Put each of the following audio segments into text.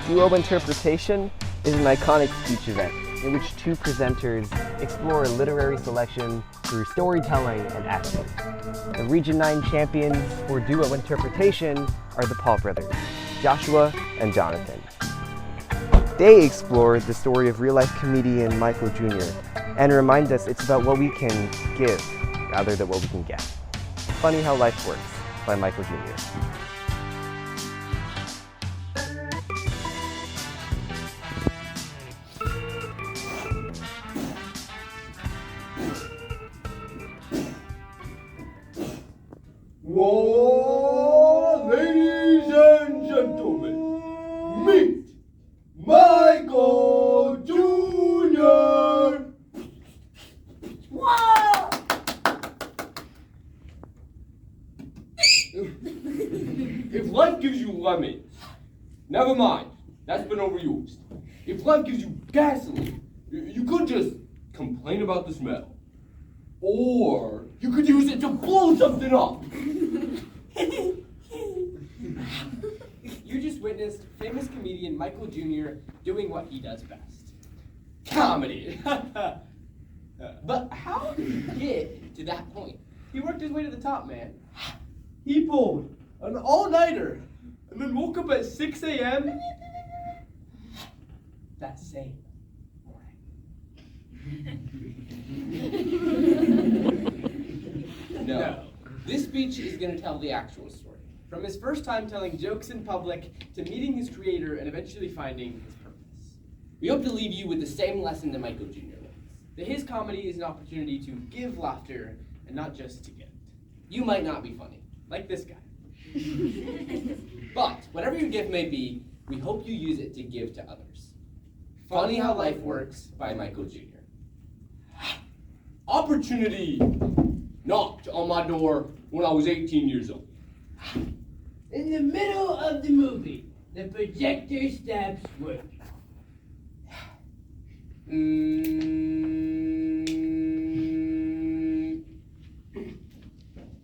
Duo Interpretation is an iconic speech event in which two presenters explore literary selection through storytelling and acting. The Region 9 champions for Duo Interpretation are the Paul brothers, Joshua and Jonathan. They explore the story of real-life comedian Micheal Junior and remind us it's about what we can give rather than what we can get. Funny How Life Works by Micheal Junior. Whoa, ladies and gentlemen, meet Micheal Junior. Whoa! If life gives you lemons, never mind, that's been overused. If life gives you gasoline, you could just complain about the smell. Or you could use it to blow something up. You just witnessed famous comedian Micheal Junior doing what he does best. Comedy. But how did he get to that point? He worked his way to the top, man. He pulled an all-nighter and then woke up at 6 a.m. That same morning. No. This speech is going to tell the actual story. From his first time telling jokes in public to meeting his creator and eventually finding his purpose. We hope to leave you with the same lesson that Micheal Junior learns. That his comedy is an opportunity to give laughter and not just to get it. You might not be funny, like this guy. But whatever your gift may be, we hope you use it to give to others. Funny How Life Works by Micheal Junior. Opportunity knocked on my door when I was 18 years old. In the middle of the movie, the projector stops working.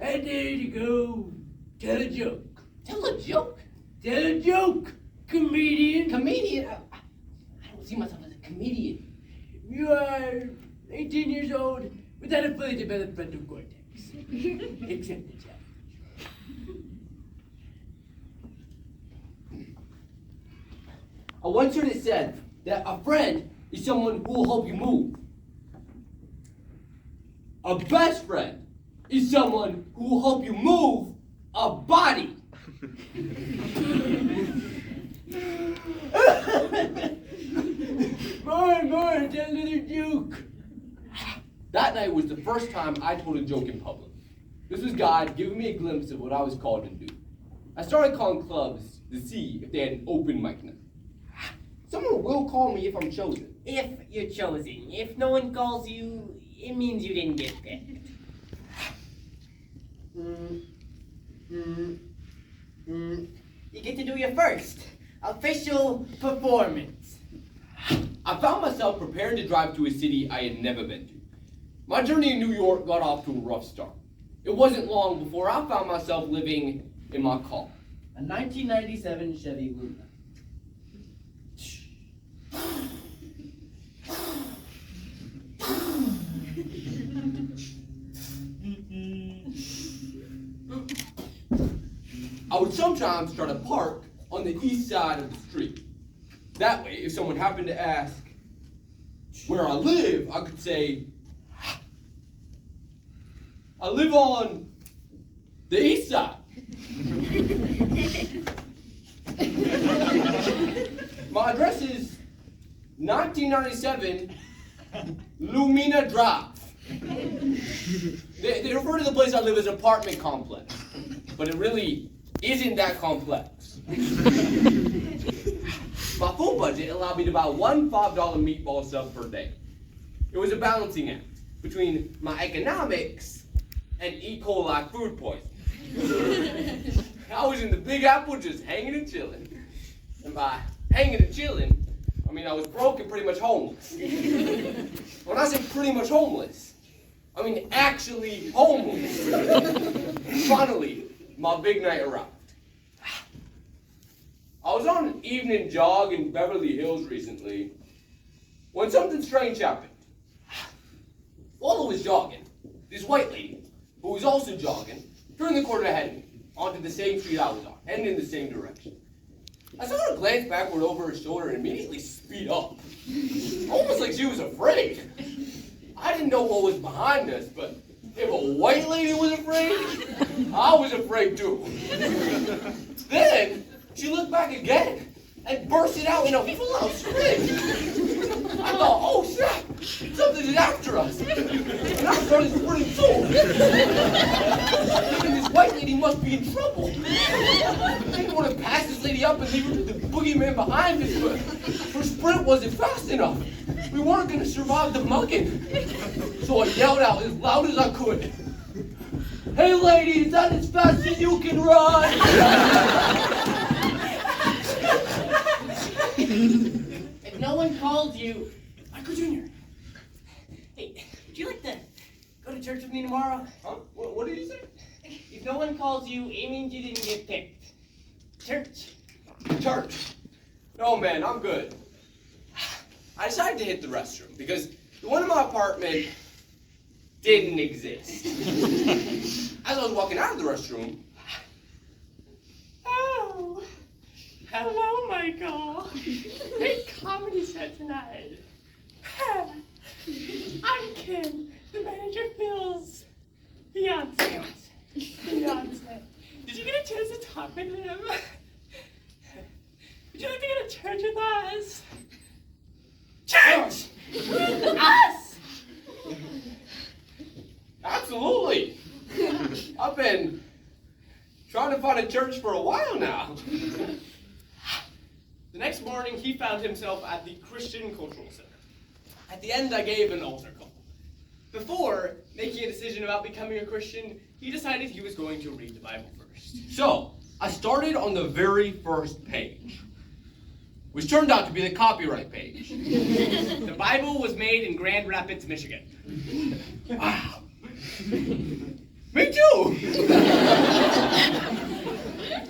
I dare you to go tell a joke. Tell a joke? Tell a joke, comedian. Comedian? I don't see myself as a comedian. You are 18 years old without a fully developed frontal cortex. Except the challenge. I once heard it said that a friend is someone who will help you move. A best friend is someone who will help you move a body. More, tell another joke. That night was the first time I told a joke in public. This was God giving me a glimpse of what I was called to do. I started calling clubs to see if they had an open mic night. Someone will call me if I'm chosen. If you're chosen. If no one calls you, it means you didn't get picked. You get to do your first official performance. I found myself preparing to drive to a city I had never been to. My journey in New York got off to a rough start. It wasn't long before I found myself living in my car. A 1997 Chevy Luna. I would sometimes try to park on the east side of the street. That way, if someone happened to ask where I live, I could say, I live on the east side. My address is 1997 Lumina Drive. They refer to the place I live as an apartment complex. but it really isn't that complex. My full budget allowed me to buy one $5 meatball sub per day. It was a balancing act between my economics and E. coli food poisoning. I was in the Big Apple just hanging and chilling. And by hanging and chilling, I mean I was broke and pretty much homeless. When I say pretty much homeless, I mean actually homeless. Finally, my big night arrived. I was on an evening jog in Beverly Hills recently when something strange happened. While I was jogging, this white lady, who was also jogging, turned the corner ahead of me onto the same street I was on, heading in the same direction. I saw her glance backward over her shoulder and immediately speed up, almost like she was afraid. I didn't know what was behind us, but if a white lady was afraid, I was afraid too. Then she looked back again and bursted out in a full-out sprint. I thought, oh shit, something is after us. And I started sprinting too. Thinking this white lady must be in trouble. I didn't want to pass this lady up and leave her to the boogeyman behind us, but her sprint wasn't fast enough. We weren't going to survive the mugging. So I yelled out as loud as I could. Hey lady, is that as fast as you can run? If no one calls you, Micheal Junior. Hey, would you like to go to church with me tomorrow? Huh? What did you say? If no one calls you, it means you didn't get picked. Church. Church. No, man, I'm good. I decided to hit the restroom because the one in my apartment didn't exist. As I was walking out of the restroom, Oh, hello, Michael. Big comedy set tonight. I'm Kim, the manager Phil's fiance. Did you get a chance to talk with him? Would you like to go to church with us? Church! With us! absolutely. I've been trying to find a church for a while now. The next morning, he found himself at the Christian Cultural Center. At the end, I gave an altar call. Before making a decision about becoming a Christian, he decided he was going to read the Bible first. So, I started on the very first page, which turned out to be the copyright page. The Bible was made in Grand Rapids, Michigan. Wow. Me too!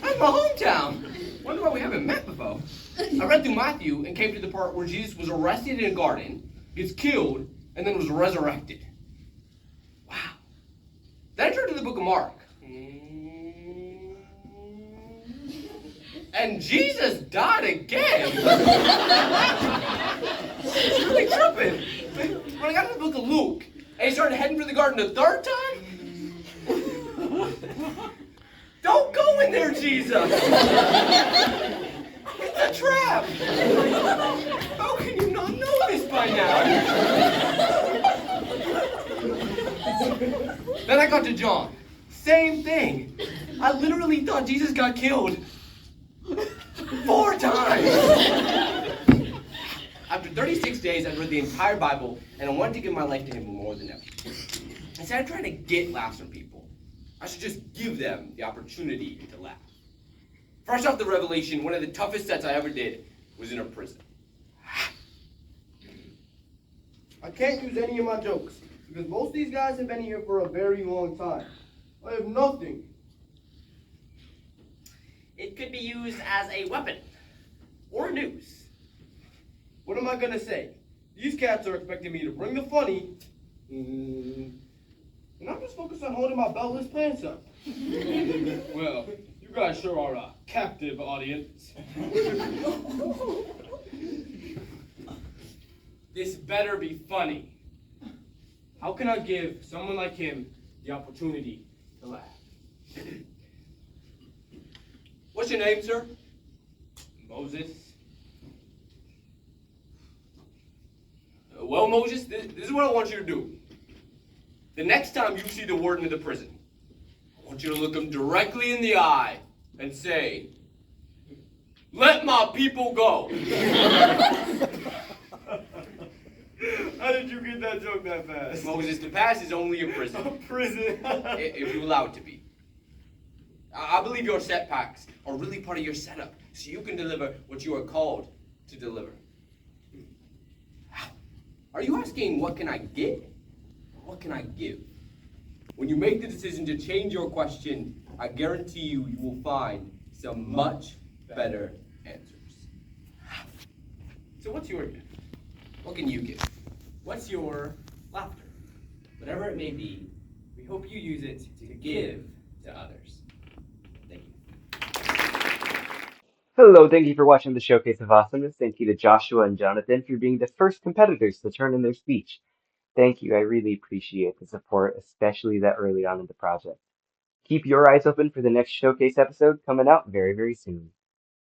That's my hometown. Wonder why we haven't met before. I read through Matthew and came to the part where Jesus was arrested in a garden, gets killed, and then was resurrected. Wow. Then I turned to the book of Mark. And Jesus died again. It's really tripping. When I got to the book of Luke, and he started heading for the garden the third time, don't go in there, Jesus. It's a trap. How can you not know this by now? Then I got to John. Same thing. I literally thought Jesus got killed 4 times. After 36 days, I read the entire Bible, and I wanted to give my life to him more than ever. Instead of trying to get laughs from people, I should just give them the opportunity to laugh. Fresh off the revelation, one of the toughest sets I ever did was in a prison. I can't use any of my jokes, because most of these guys have been here for a very long time. I have nothing. It could be used as a weapon or a noose. What am I gonna say? These cats are expecting me to bring the funny, and I'm just focused on holding my beltless pants up. Well, you guys sure are a captive audience. This better be funny. How can I give someone like him the opportunity to laugh? What's your name, sir? Moses? Well, Moses, this is what I want you to do. The next time you see the warden of the prison, I want want you to look them directly in the eye and say, "Let my people go." How did you get that joke that fast? Moses, the past is only a prison. A prison. If you allow it to be. I believe your setbacks are really part of your setup, so you can deliver what you are called to deliver. Are you asking, what can I get? Or what can I give? When you make the decision to change your question, I guarantee you will find some much better answers. So what's your gift? What can you give? What's your laughter? Whatever it may be, we hope you use it to give to others. Thank you. Hello, thank you for watching the Showcase of Awesomeness. Thank you to Joshua and Jonathan for being the first competitors to turn in their speech. Thank you, I really appreciate the support, especially that early on in the project. Keep your eyes open for the next Showcase episode coming out very, very soon.